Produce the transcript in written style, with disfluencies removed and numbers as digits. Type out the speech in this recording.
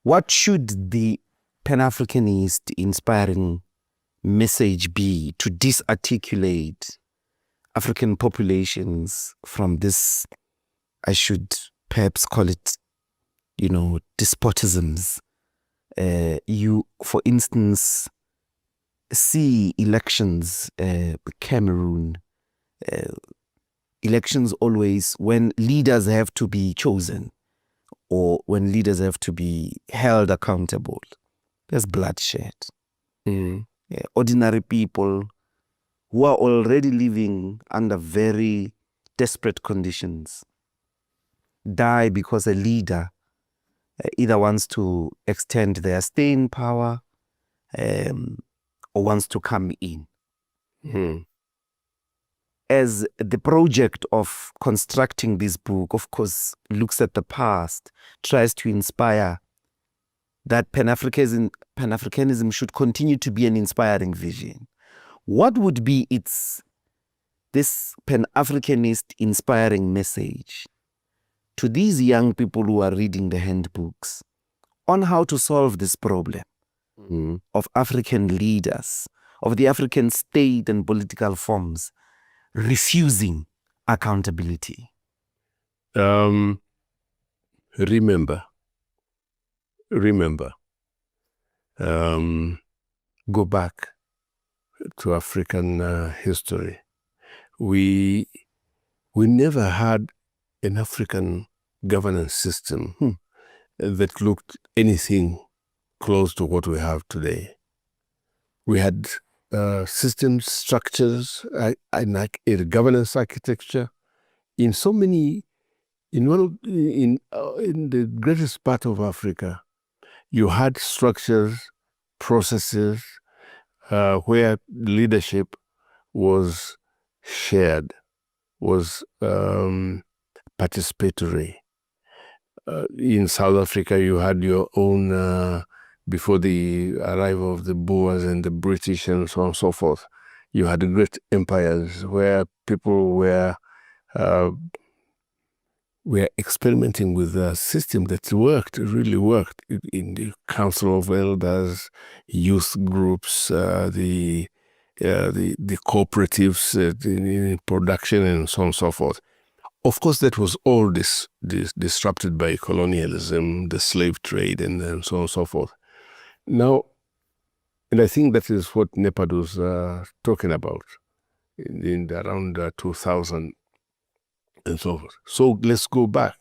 What should the Pan-Africanist inspiring message be to disarticulate African populations from this, I should perhaps call it, despotisms? You, for instance, see elections, Cameroon, elections always when leaders have to be chosen or when leaders have to be held accountable, there's bloodshed. Ordinary people who are already living under very desperate conditions die because a leader either wants to extend their staying power or wants to come in. As the project of constructing this book, of course, looks at the past, tries to inspire that Pan-Africanism should continue to be an inspiring vision. What would be this Pan-Africanist inspiring message to these young people who are reading the handbooks on how to solve this problem of African leaders, of the African state and political forms refusing accountability? Remember, go back to African history. We never had an African governance system that looked anything close to what we have today. We had system structures, like a governance architecture in the greatest part of Africa. You had structures, processes where leadership was shared, was participatory. In South Africa, you had your own, before the arrival of the Boers and the British and so on and so forth, you had great empires where people were experimenting with a system that really worked in the Council of Elders, youth groups, the cooperatives in production and so on and so forth. Of course, that was all disrupted by colonialism, the slave trade, and so on and so forth. Now, and I think that is what Nepad was talking about in around 2000 and so forth. So let's go back